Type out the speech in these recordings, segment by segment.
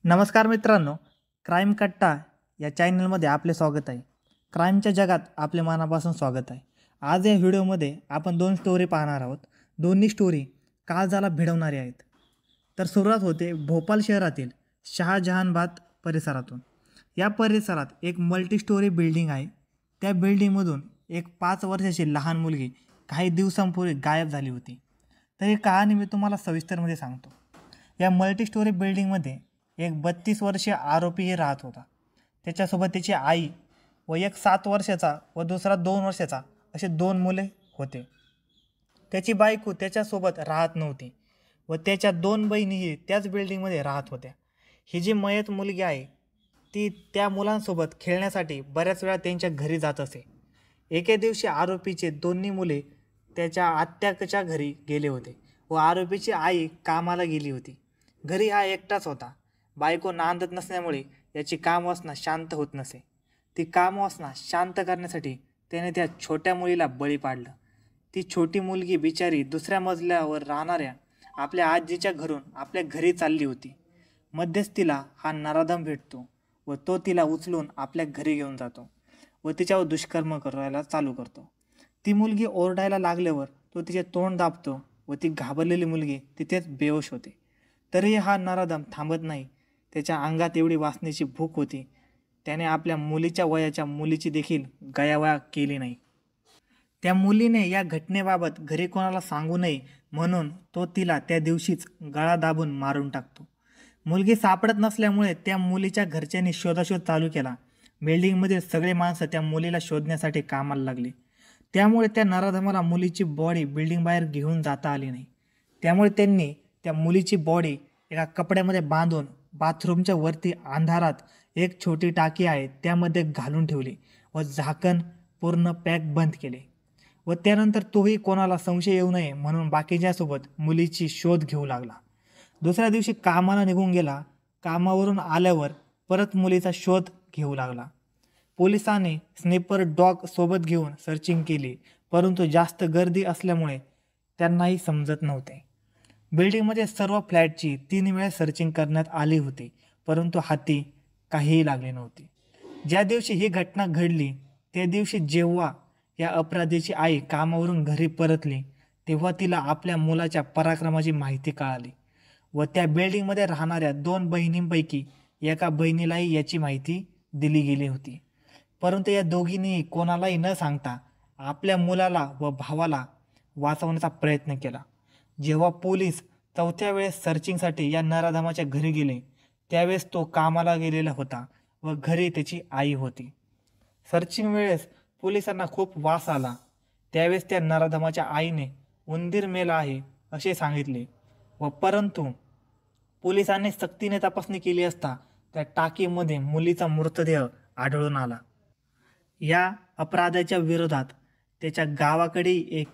नमस्कार मित्रांनो, क्राईम कट्टा या चॅनलमध्ये आपले स्वागत आहे। क्राईमच्या जगात आपले मनापासून स्वागत आहे। आज या व्हिडिओमध्ये आपण दोन स्टोरी पाहणार आहोत। दोन्ही स्टोरी काळजाला भिडवणारी आहेत। तर सुरुवात होते भोपाळ शहरातील शहाजहानबाद परिसरातून। या परिसरात एक मल्टी स्टोरी बिल्डिंग आहे। त्या बिल्डिंगमधून एक 5 वर्षाची लहान मुलगी काही दिवसांपूर्वी गायब झाली होती। तर ही कहाणी मी तुम्हाला सविस्तरमध्ये सांगतो। या मल्टी स्टोरी बिल्डिंगमध्ये एक 32 वर्षीय आरोपीही राहत होता। त्याच्यासोबत त्याची आई व एक 7 वर्षाचा व दुसरा 2 वर्षाचा असे 2 मुले होते। त्याची बायको त्याच्यासोबत राहत नव्हती व त्याच्या 2 बहिणीही त्याच बिल्डिंगमध्ये राहत होत्या। ही जी मयत मुलगी आहे ती त्या मुलांसोबत खेळण्यासाठी बऱ्याच वेळा त्यांच्या घरी जात असे। एके दिवशी आरोपीचे दोन्ही मुले त्याच्या आत्याच्या घरी गेले होते व आरोपीची आई कामाला गेली होती। घरी हा एकटाच होता। बायको नांदत नसल्यामुळे याची कामवासना शांत होत नसे। ती कामवासना शांत करण्यासाठी त्याने त्या छोट्या मुलीला बळी पाडलं। ती छोटी मुलगी बिचारी दुसऱ्या मजल्यावर राहणाऱ्या आपल्या आजीच्या घरून आपल्या घरी चालली होती। मध्यस्थीला हा नराधम भेटतो व तो तिला उचलून आपल्या घरी घेऊन जातो व तिच्यावर दुष्कर्म करायला चालू करतो। ती मुलगी ओरडायला लागल्यावर तो तिचे तोंड दाबतो व ती घाबरलेली मुलगी तिथेच बेहोश होते। तरीही हा नराधम थांबत नाही। त्याच्या अंगात एवढी वासनेची भूक होती, त्याने आपल्या मुलीच्या वयाच्या मुलीची देखील गयावया केली नाही। त्या मुलीने या घटनेबाबत घरी कोणाला सांगू नये म्हणून तो तिला त्या दिवशीच गळा दाबून मारून टाकतो। मुलगी सापडत नसल्यामुळे त्या मुलीच्या घरच्यांनी शोधाशोध चालू केला। बिल्डिंगमधील सगळे माणसं त्या मुलीला शोधण्यासाठी कामाला लागली। त्यामुळे त्या नराधमाला मुलीची बॉडी बिल्डिंग बाहेर घेऊन जाता आली नाही। त्यामुळे त्यांनी त्या मुलीची बॉडी एका कपड्यामध्ये बांधून बाथरूमच्या वरती अंधारात एक छोटी टाकी आहे त्यामध्ये घालून ठेवली व झाकण पूर्ण पॅक बंद केले व त्यानंतर तोही कोणाला संशय येऊ नये म्हणून बाकीच्यासोबत मुलीची शोध घेऊ लागला। दुसऱ्या दिवशी कामाला निघून गेला। कामावरून आल्यावर परत मुलीचा शोध घेऊ लागला। पोलिसांनी स्निपर डॉग सोबत घेऊन सर्चिंग केली, परंतु जास्त गर्दी असल्यामुळे त्यांनाही समजत नव्हते। बिल्डिंगमध्ये सर्व फ्लॅटची 3 वेळा सर्चिंग करण्यात आली होती, परंतु हाती काहीही लागले नव्हते। ज्या दिवशी ही घटना घडली त्या दिवशी जेव्हा या अपराधीची आई कामावरून घरी परतली तेव्हा तिला आपल्या मुलाच्या पराक्रमाची माहिती कळाली व त्या बिल्डिंगमध्ये राहणाऱ्या 2 बहिणींपैकी एका बहिणीलाही याची माहिती दिली गेली होती। परंतु या दोघींनीही कोणालाही न सांगता आपल्या मुलाला व भावाला वाचवण्याचा प्रयत्न केला। जेव्हा पोलीस 4थ्या वेळेस सर्चिंगसाठी या नराधमाच्या घरी गेले त्यावेळेस तो कामाला गेलेला होता व घरी त्याची आई होती। सर्चिंग वेळेस पोलिसांना खूप वास आला। त्यावेळेस त्या नराधमाच्या आईने उंदीर मेला आहे असे सांगितले व परंतु पोलिसांनी सक्तीने तपासणी केली असता त्या टाकीमध्ये मुलीचा मृतदेह आढळून आला। या अपराधाच्या विरोधात त्याच्या गावाकडे एक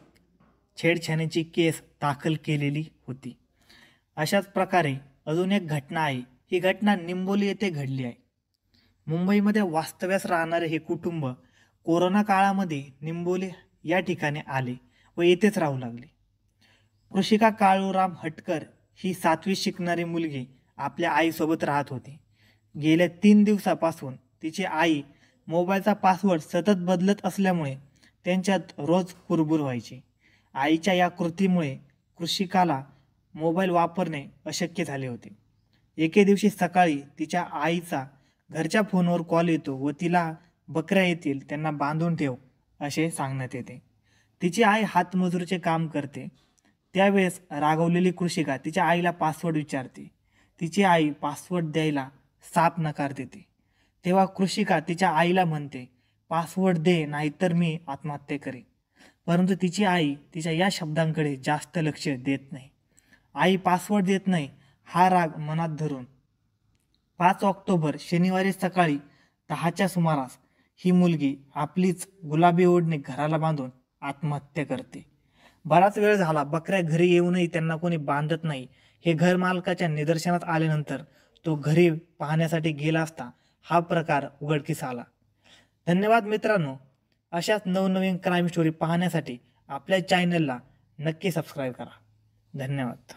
छेडछाडीची केस दाखल केलेली होती। अशाच प्रकारे अजून एक घटना आहे। ही घटना निंबोली येथे घडली आहे। मुंबईमध्ये वास्तव्यास राहणारे हे कुटुंब कोरोना काळामध्ये निंबोली या ठिकाणी आले व येथेच राहू लागले। कृषिका काळूराम हटकर ही 7वी शिकणारी मुलगी आपल्या आईसोबत राहत होती। गेल्या 3 दिवसापासून तिची आई मोबाईलचा पासवर्ड सतत बदलत असल्यामुळे त्यांच्यात रोज कुरबुर व्हायची। आईच्या या कृतीमुळे कृषिकाला मोबाईल वापरणे अशक्य झाले होते। एके दिवशी सकाळी तिच्या आईचा घरच्या फोनवर कॉल येतो व तिला बकऱ्या येतील त्यांना बांधून ठेव असे सांगण्यात येते। तिची आई हातमजुरीचे काम करते। त्यावेळेस रागवलेली कृषिका तिच्या आईला पासवर्ड विचारते। तिची आई पासवर्ड द्यायला साफ नकार देते। तेव्हा कृषिका तिच्या आईला म्हणते, पासवर्ड दे नाहीतर मी आत्महत्या करेन। परंतु तिची आई तिच्या या शब्दांकडे जास्त लक्ष देत नाही। आई पासवर्ड देत नाही हा राग मनात धरून 5 ऑक्टोबर शनिवारी सकाळी 10च्या सुमारास ही मुलगी आपलीच गुलाबी ओढणी घराला बांधून आत्महत्या करते। बराच वेळ झाला, बकऱ्या घरी येऊनही त्यांना कोणी बांधत नाही हे घर मालकाच्या निदर्शनास आल्यानंतर तो घरी पाहण्यासाठी गेला असता हा प्रकार उघडकीस आला। धन्यवाद मित्रांनो। अशाच नवनवीन क्राईम स्टोरी पाहण्यासाठी आपल्या चॅनलला नक्की सबस्क्राईब करा। धन्यवाद।